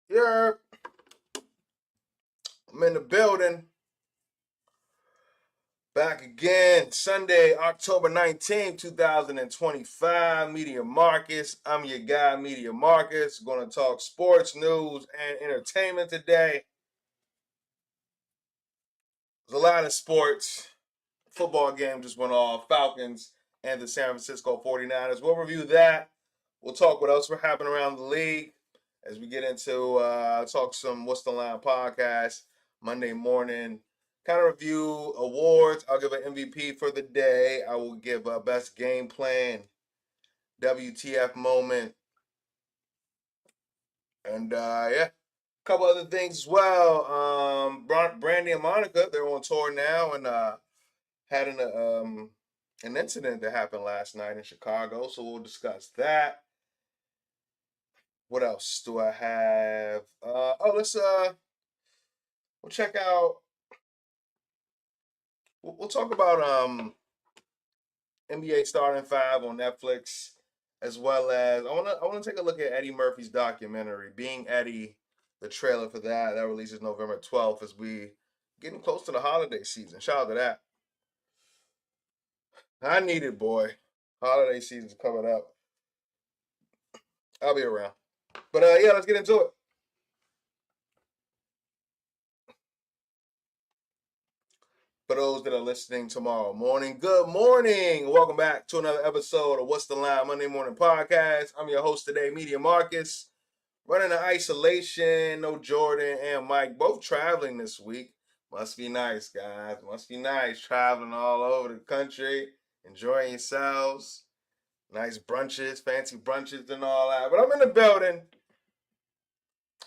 Yeah, I'm in the building. Back again, Sunday, October 19th, 2025. Media Marcus. I'm your guy, Media Marcus. Going to talk sports, news, and entertainment today. There's a lot of sports. Football game just went off. Falcons and the San Francisco 49ers. We'll review that. We'll talk what else happening around the league as we get into talk some What's the Line podcast Monday morning. Kind of review awards. I'll give an MVP for the day. I will give a best game plan, WTF moment, and yeah, a couple other things as well. Brandy and Monica, they're on tour now, and had an incident that happened last night in Chicago, so we'll discuss that. What else do I have? We'll check out. We'll talk about NBA Starting Five on Netflix, as well as I wanna take a look at Eddie Murphy's documentary, Being Eddie. The trailer for that releases November 12th as we getting close to the holiday season. Shout out to that. I need it, boy. Holiday season's coming up. I'll be around. But yeah, let's get into it. For those that are listening tomorrow morning, good morning. Welcome back to another episode of What's the Line Monday Morning Podcast. I'm your host today, Media Marcus. Running in isolation, no Jordan and Mike, both traveling this week. Must be nice, guys. Must be nice traveling all over the country, enjoying yourselves. Nice brunches, fancy brunches and all that. But I'm in the building.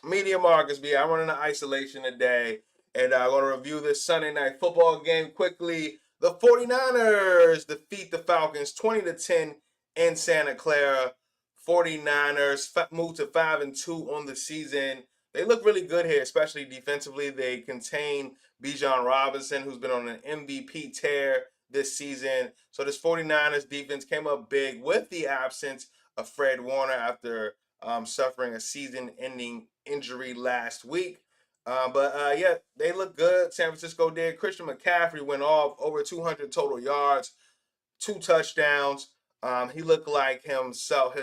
Media Marcus, I'm running in isolation today. And I'm going to review this Sunday night football game quickly. The 49ers defeat the Falcons 20-10 in Santa Clara. 49ers move to 5-2 on the season. They look really good here, especially defensively. They contain Bijan Robinson, who's been on an MVP tear this season. So this 49ers defense came up big with the absence of Fred Warner after suffering a season-ending injury last week. Yeah, they look good. San Francisco did. Christian McCaffrey went off over 200 total yards, 2 touchdowns. He looked like himself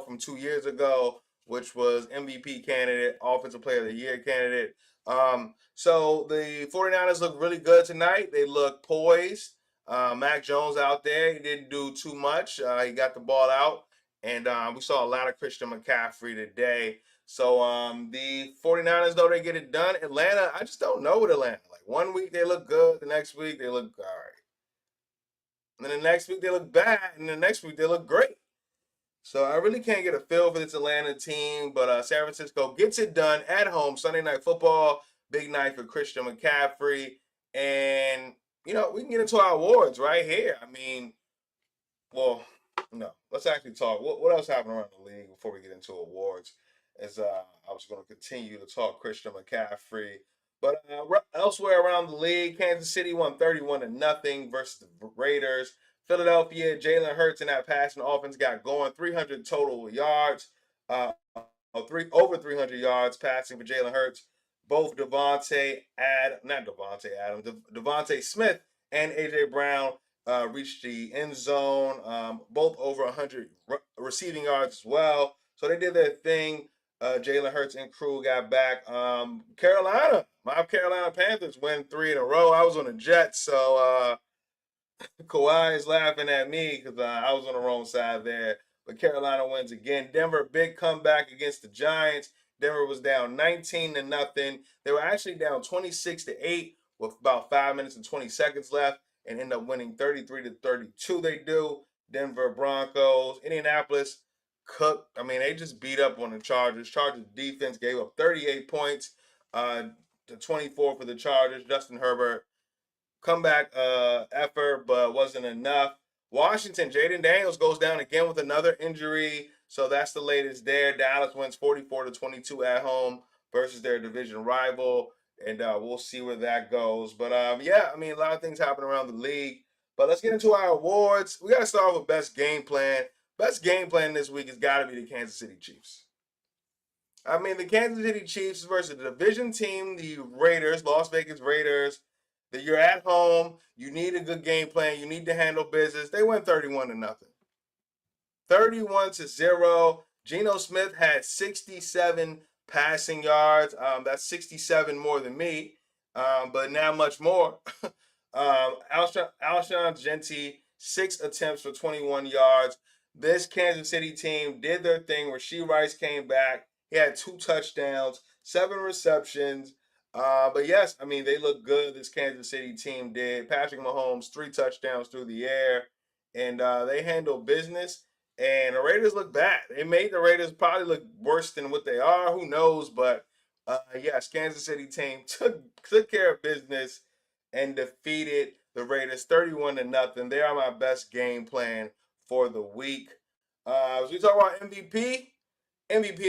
from 2 years ago, which was MVP candidate, Offensive Player of the Year candidate. So the 49ers look really good tonight. They look poised. Mac Jones out there, he didn't do too much. He got the ball out, and we saw a lot of Christian McCaffrey today. So the 49ers, though, they get it done. Atlanta, I just don't know with Atlanta. Like, one week they look good, the next week they look all right. And then the next week they look bad, and the next week they look great. So I really can't get a feel for this Atlanta team, but San Francisco gets it done at home. Sunday Night Football, big night for Christian McCaffrey. And, we can get into our awards right here. I mean, well, no. Let's actually talk. What else happened around the league before we get into awards? As I was going to continue to talk Christian McCaffrey, but elsewhere around the league, Kansas City won 31-0 versus the Raiders. Philadelphia, Jalen Hurts in that passing offense got going, 300 total yards, over 300 yards passing for Jalen Hurts. Both Devontae Smith and AJ Brown reached the end zone, both over 100 receiving yards as well. So they did their thing. Jalen Hurts and crew got back. Carolina, my Carolina Panthers win 3 in a row. I was on the Jets, so Kawhi is laughing at me because I was on the wrong side there. But Carolina wins again. Denver, big comeback against the Giants. Denver was down 19-0. They were actually down 26-8 with about 5 minutes and 20 seconds left and end up winning 33-32. They do. Denver Broncos, Indianapolis, cooked. I mean, they just beat up on the Chargers. Chargers defense gave up 38 points to 24 for the Chargers. Justin Herbert, comeback effort, but wasn't enough. Washington, Jaden Daniels goes down again with another injury. So that's the latest there. Dallas wins 44-22 at home. versus their division rival, and we'll see where that goes. But yeah, I mean, a lot of things happen around the league. But let's get into our awards. We got to start off with best game plan. Best game plan this week has got to be the Kansas City Chiefs. I mean, the Kansas City Chiefs versus the division team, the Raiders, Las Vegas Raiders. That you're at home, you need a good game plan, you need to handle business. They went 31-0. 31-0. Geno Smith had 67 passing yards. That's 67 more than me, but not much more. Alshon Jeanty, 6 attempts for 21 yards. This Kansas City team did their thing. Rashee Rice came back. He had 2 touchdowns, 7 receptions. But yes, I mean, they look good. This Kansas City team did. Patrick Mahomes, 3 touchdowns through the air. And they handled business. And the Raiders look bad. They made the Raiders probably look worse than what they are. Who knows? But yes, Kansas City team took care of business and defeated the Raiders 31-0. They are my best game plan for the week. As we talk about MVP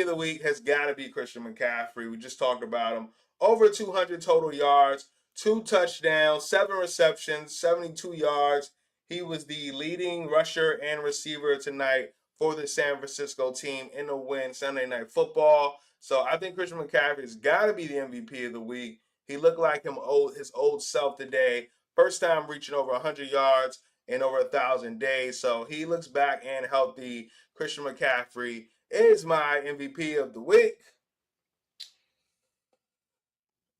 of the week has got to be Christian McCaffrey. We just talked about him. Over 200 total yards, 2 touchdowns, 7 receptions, 72 yards. He was the leading rusher and receiver tonight for the San Francisco team in the win Sunday Night Football. So I think Christian McCaffrey has got to be the MVP of the week. He looked like his old self today. First time reaching over 100 yards in over 1,000 days. So he looks back and healthy. Christian McCaffrey is my MVP of the week.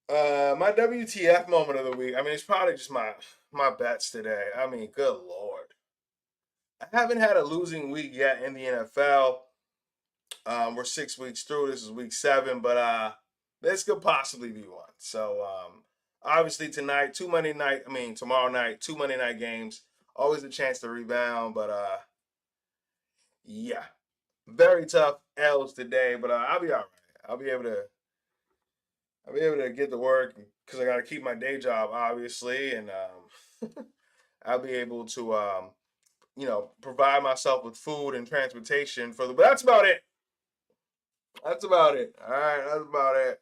My WTF moment of the week. I mean, it's probably just my bets today. I mean, good Lord. I haven't had a losing week yet in the NFL. We're 6 weeks through. This is week 7, but this could possibly be one. So obviously tonight, tomorrow night, 2 Monday night games. Always a chance to rebound, but yeah. Very tough L's today, but I'll be all right. I'll be able to get to work because I got to keep my day job, obviously, and I'll be able to, provide myself with food and transportation for the. But that's about it. That's about it. All right, that's about it.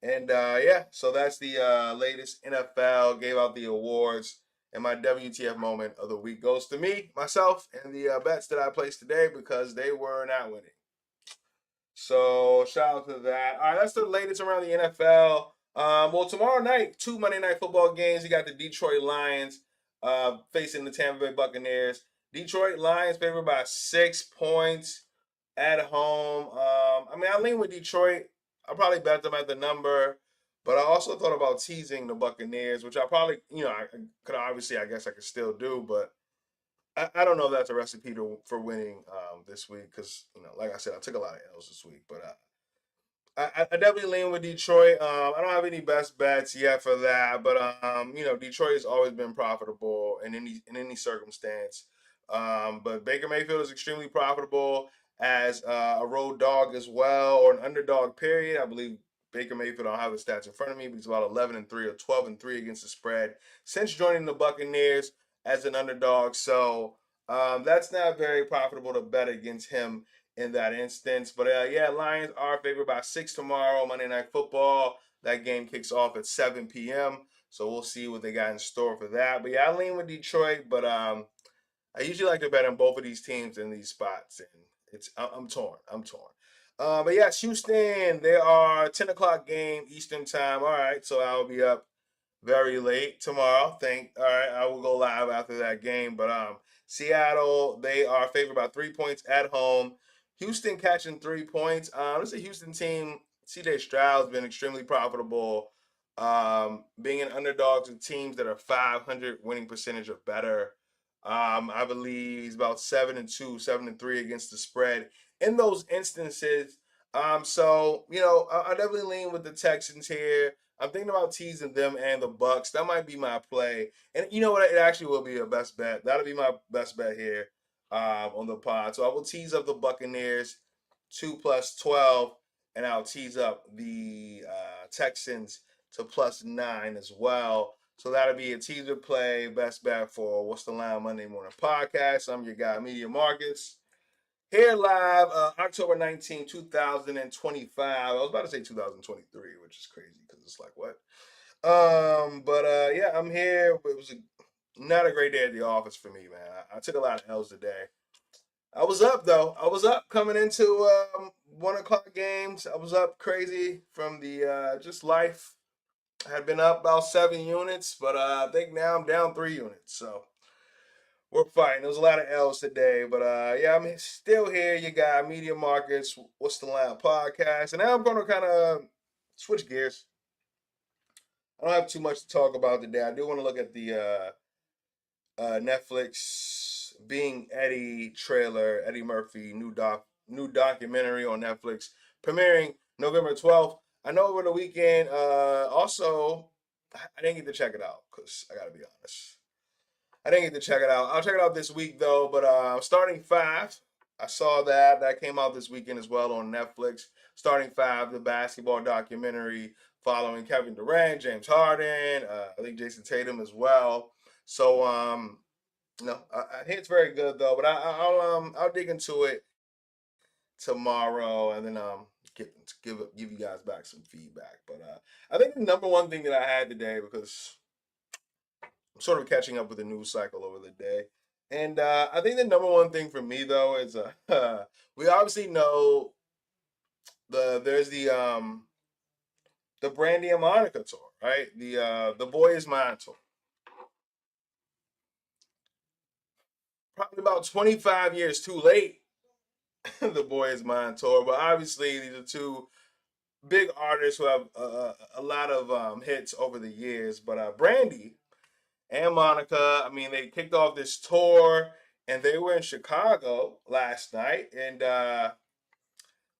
And yeah, so that's the latest NFL. Gave out the awards, and my WTF moment of the week goes to me, myself, and the bets that I placed today because they were not winning. So shout out to that. All right, that's the latest around the NFL. Well, tomorrow night, 2 Monday Night Football games. You got the Detroit Lions facing the Tampa Bay Buccaneers. Detroit Lions favored by 6 points at home. I mean, I lean with Detroit. I probably bet them at the number, but I also thought about teasing the Buccaneers, which I probably, I could obviously, I guess I could still do, but I don't know if that's a recipe for winning this week because, like I said, I took a lot of L's this week, but I definitely lean with Detroit. I don't have any best bets yet for that, but Detroit has always been profitable in any circumstance. But Baker Mayfield is extremely profitable as a road dog as well, or an underdog. Period. I believe Baker Mayfield. I don't have the stats in front of me, but he's about 11-3 or 12-3 against the spread since joining the Buccaneers as an underdog. So that's not very profitable to bet against him in that instance. But yeah, Lions are favored by 6 tomorrow, Monday Night Football. That game kicks off at 7 p.m. So we'll see what they got in store for that. But yeah, I lean with Detroit, but I usually like to bet on both of these teams in these spots, and I'm torn. But yes, Houston, they are 10 o'clock game Eastern time. All right, so I'll be up very late tomorrow. All right, I will go live after that game. But Seattle, they are favored by 3 points at home. Houston catching 3 points. This is a Houston team. CJ Stroud's been extremely profitable. Being an underdog to teams that are 500 winning percentage or better. I believe he's about 7-2, 7-3 against the spread in those instances. So I definitely lean with the Texans here. I'm thinking about teasing them and the Bucks. That might be my play. And you know what? It actually will be a best bet. That'll be my best bet here on the pod. So I will tease up the Buccaneers 2 plus 12, and I'll tease up the Texans to plus 9 as well. So that'll be a teaser play, best bet for What's the Line Monday Morning Podcast. I'm your guy, Media Marcus. Here live, October 19, 2025. I was about to say 2023, which is crazy because it's like, what? But yeah, I'm here. It was not a great day at the office for me, man. I took a lot of L's today. I was up though. I was up coming into 1 o'clock games. I was up crazy from the just life. I had been up about 7 units, but I think now I'm down 3 units. So we're fighting. There was a lot of L's today, but yeah, I'm still here. You got Media Markets, What's the Line podcast, and now I'm going to kind of switch gears. I don't have too much to talk about today. I do want to look at the Netflix Being Eddie trailer, Eddie Murphy new documentary on Netflix, premiering November 12th. I know over the weekend. Also, I didn't get to check it out because I got to be honest. I didn't get to check it out. I'll check it out this week though. But Starting Five, I saw that came out this weekend as well on Netflix. Starting Five, the basketball documentary following Kevin Durant, James Harden, I think Jason Tatum as well. So no, I think it's very good though. But I'll dig into it tomorrow and then give you guys back some feedback. But I think the number one thing that I had today, because I'm sort of catching up with the news cycle over the day. And I think the number one thing for me though is we obviously know there's the Brandy and Monica tour, right? The Boy Is Mine tour. Probably about 25 years too late, the Boy Is Mine tour, but obviously these are two big artists who have a lot of hits over the years. But Brandy and Monica, I mean, they kicked off this tour and they were in Chicago last night. And the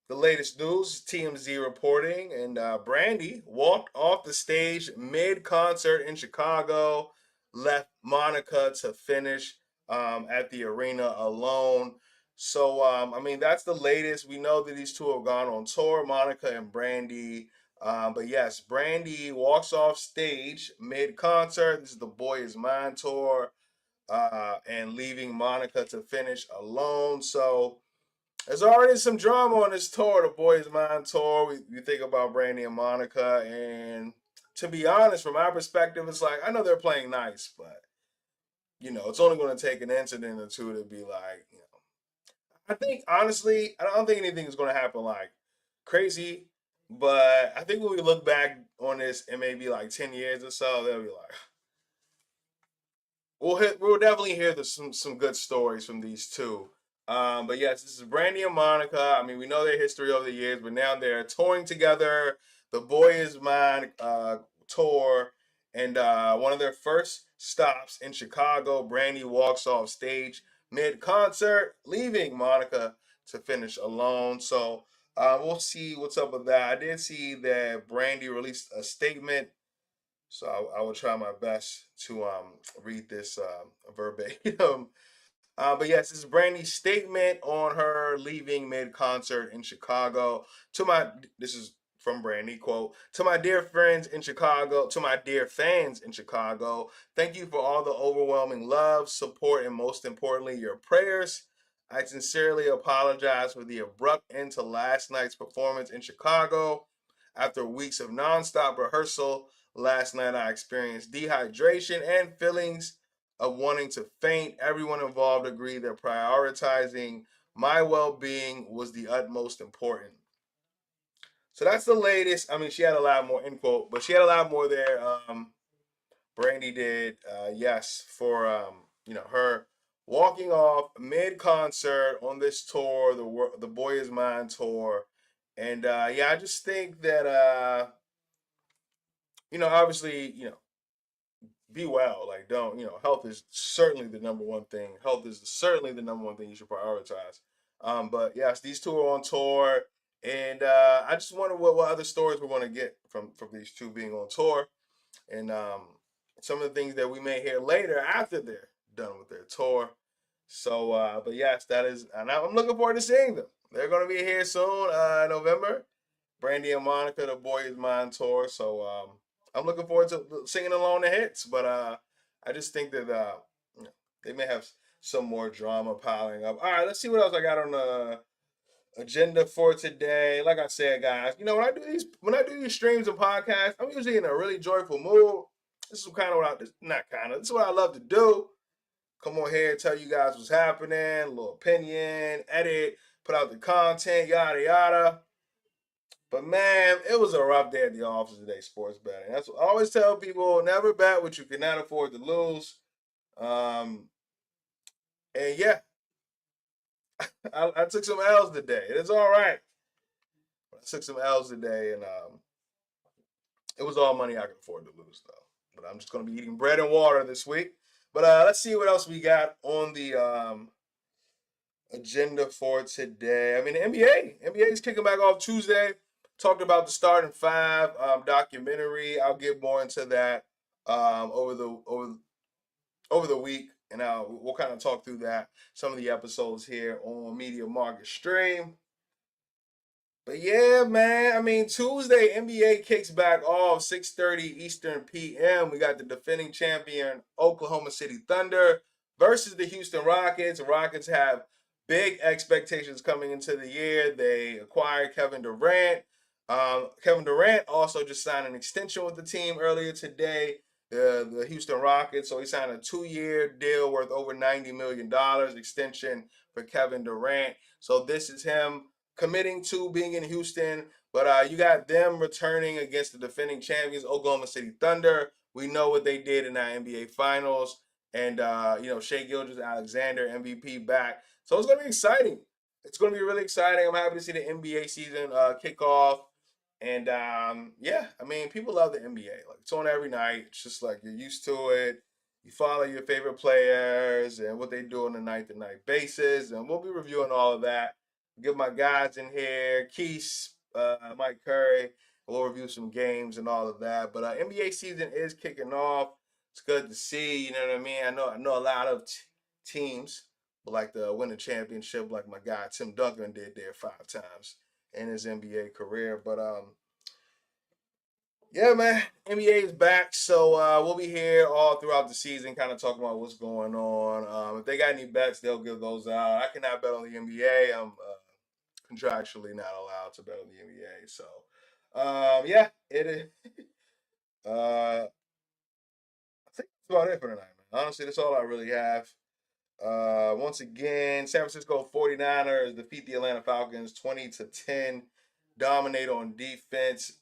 latest news, TMZ reporting, and Brandy walked off the stage mid concert in Chicago, left Monica to finish at the arena alone. So, I mean, that's the latest. We know that these two have gone on tour, Monica and Brandy. But yes, Brandy walks off stage mid concert. This is the Boy Is Mine tour, and leaving Monica to finish alone. So, there's already some drama on this tour, the Boy Is Mine tour. We think about Brandy and Monica, and to be honest, from my perspective, it's like I know they're playing nice, but it's only going to take an incident or two to be like. I think honestly, I don't think anything is going to happen like crazy, but I think when we look back on this in maybe like 10 years or so, they'll be like, we'll definitely hear some good stories from these two. But yes, this is Brandy and Monica. I mean, we know their history over the years, but now they're touring together. The Boy Is Mine tour, and one of their first stops in Chicago. Brandy walks off stage mid concert, leaving Monica to finish alone. So we'll see what's up with that. I did see that Brandy released a statement, so I will try my best to read this verbatim. But yes, this is Brandy's statement on her leaving mid concert in Chicago. This is from Brandy, quote, to my dear friends in Chicago, to my dear fans in Chicago, thank you for all the overwhelming love, support, and most importantly, your prayers. I sincerely apologize for the abrupt end to last night's performance in Chicago. After weeks of nonstop rehearsal, last night I experienced dehydration and feelings of wanting to faint. Everyone involved agreed that prioritizing my well being was the utmost important. So that's the latest. I mean, she had a lot more, end quote, but she had a lot more there. Brandy did, yes, for her walking off mid concert on this tour, the Boy Is Mine tour, and yeah, I just think that obviously, be well. Like, don't, health is certainly the number one thing. Health is certainly the number one thing you should prioritize. But yes, these two are on tour, and I just wonder what other stories we're going to get from these two being on tour, and some of the things that we may hear later after they're done with their tour. So, but yes, that is, and I'm looking forward to seeing them. They're going to be here soon, November. Brandy and Monica, the Boy Is Mine tour. So I'm looking forward to singing along the hits. But I just think that they may have some more drama piling up. All right, let's see what else I got on the agenda for today. Like I said, guys, you know when I do these streams and podcasts, I'm usually in a really joyful mood. This is kind of what I not kind of. This is what I love to do. Come on here, tell you guys what's happening, a little opinion, edit, put out the content, yada yada. But man, it was a rough day at the office today, sports betting. That's what I always tell people: never bet what you cannot afford to lose. Um, and yeah, I took some L's today. It's all right. I took some L's today, and it was all money I could afford to lose, though. But I'm just going to be eating bread and water this week. But let's see what else we got on the agenda for today. I mean, the NBA is kicking back off Tuesday. Talked about the starting five documentary. I'll get more into that over the week, and we'll kind of talk through that some of the episodes here on Media Market Stream. But yeah, man. I mean, Tuesday NBA kicks back off 6:30 Eastern PM. We got the defending champion Oklahoma City Thunder versus the Houston Rockets. The Rockets have big expectations coming into the year. They acquired Kevin Durant. Kevin Durant also just signed an extension with the team earlier today. The Houston Rockets. So he signed a 2-year deal worth over $90 million extension for Kevin Durant. So this is him committing to being in Houston. But you got them returning against the defending champions, Oklahoma City Thunder. We know what they did in that NBA Finals. And, Shea Gilgeous-Alexander, MVP back. So it's going to be exciting. It's going to be really exciting. I'm happy to see the NBA season kick off. And, yeah, I mean, people love the NBA. Like, it's on every night. It's just like you're used to it. You follow your favorite players and what they do on a night-to-night basis. And we'll be reviewing all of that. Get my guys in here, Keith, Mike Curry. We'll review some games and all of that. But NBA season is kicking off. It's good to see. You know what I mean? I know a lot of teams would like to win a championship, like my guy Tim Duncan did there 5 times in his NBA career. But yeah, man, NBA is back, so we'll be here all throughout the season, kind of talking about what's going on. If they got any bets, they'll give those out. I cannot bet on the NBA. I'm contractually not allowed to bet on the NBA. So, yeah, it is. I think that's about it for tonight, man. Honestly, that's all I really have. Once again, San Francisco 49ers defeat the Atlanta Falcons 20-10. Dominate on defense.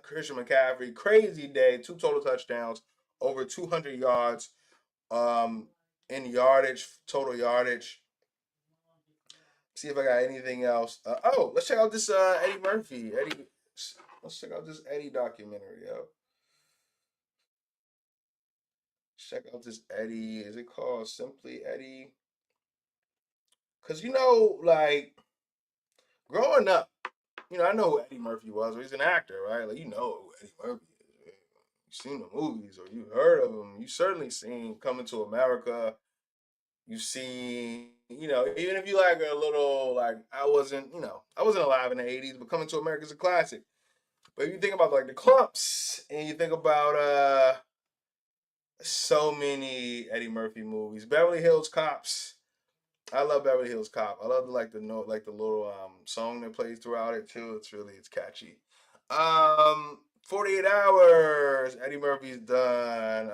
Christian McCaffrey, crazy day, 2 total touchdowns, over 200 yards in yardage, total yardage. See if I got anything else. Let's check out this Eddie Murphy. Let's check out this Eddie documentary, yo. Check out this Eddie. Is it called Simply Eddie? Cause like growing up, I know who Eddie Murphy was. He's an actor, right? Like who Eddie Murphy is. You've seen the movies or you've heard of him. You certainly seen Coming to America. You've seen, even if you like a little like I wasn't alive in the 80s, but Coming to America is a classic. But if you think about like the Clumps and you think about so many Eddie Murphy movies, Beverly Hills Cops. I love Beverly Hills Cop. I love like the note, like the little song that plays throughout it too. It's catchy. 48 Hours. Eddie Murphy's done.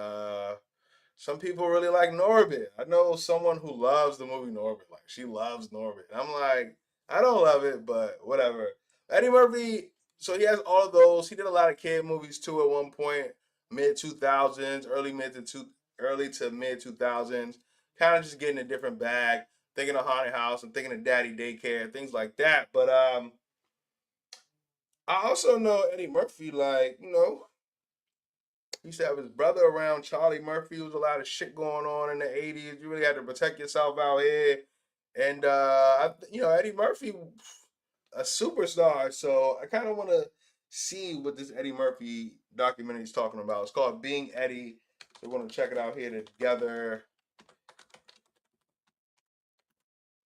Some people really like Norbit. I know someone who loves the movie Norbit. Like she loves Norbit. I'm like, I don't love it, but whatever. Eddie Murphy. So he has all of those. He did a lot of kid movies too at one point, mid 2000s, early to mid 2000s. Kind of just getting a different bag. Thinking of Haunted House and thinking of Daddy Daycare, things like that. But I also know Eddie Murphy, like, he used to have his brother around, Charlie Murphy. There was a lot of shit going on in the 80s. You really had to protect yourself out here. And, Eddie Murphy, a superstar. So I kind of want to see what this Eddie Murphy documentary is talking about. It's called Being Eddie. So we're going to check it out here together.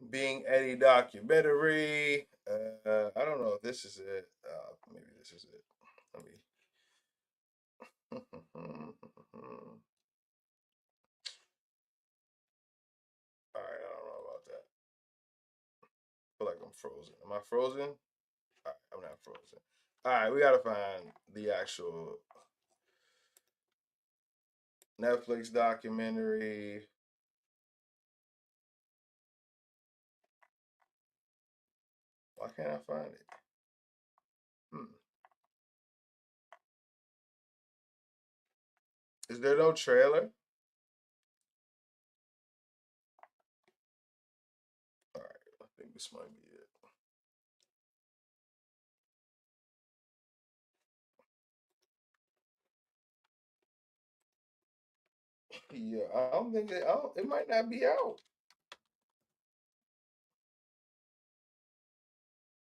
Being Eddie documentary. I don't know if this is it. Maybe this is it. Let me. All frozen? Am I frozen? All right, I'm not frozen. All right, we gotta find the actual Netflix documentary. Why can't I find it? Hmm. Is there no trailer? All right, I think this might be it. Yeah, I don't think it. I don't, it might not be out.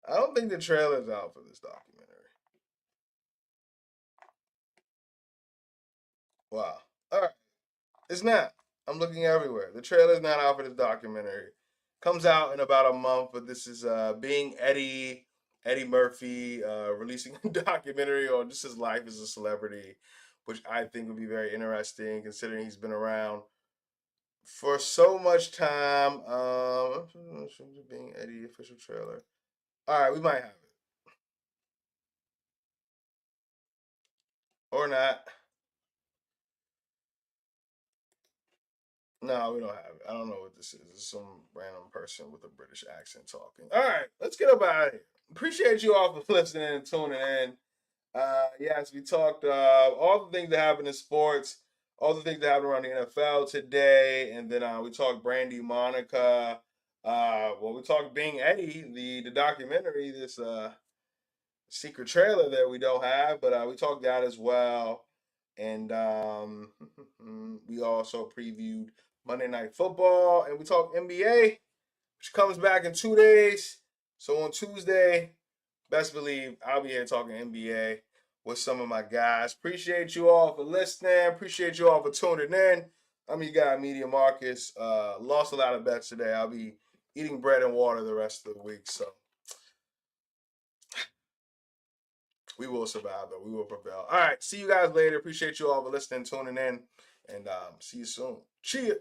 I don't think the trailer's out for this documentary. Wow. All right, it's not. I'm looking everywhere. The trailer's not out for this documentary. Comes out in about a month, but this is being Eddie Murphy releasing a documentary on just his life as a celebrity, which I think would be very interesting considering he's been around for so much time. Being Eddie official trailer. All right, we might have it or not. No, we don't have it. I don't know what this is. It's some random person with a British accent talking. All right, let's get up out of here. Appreciate you all for listening and tuning in. Yes, we talked all the things that happen in sports, all the things that happened around the NFL today, and then we talked Brandy Monica. We talked Being Eddie, the documentary, this secret trailer that we don't have, but we talked that as well. And we also previewed Monday Night Football, and we talked NBA, which comes back in 2 days. So on Tuesday, best believe I'll be here talking NBA with some of my guys. Appreciate you all for listening. Appreciate you all for tuning in. I'm your guy, Media Marcus. Lost a lot of bets today. I'll be eating bread and water the rest of the week. So we will survive, though. We will prevail. All right. See you guys later. Appreciate you all for listening, tuning in, and see you soon. Cheers.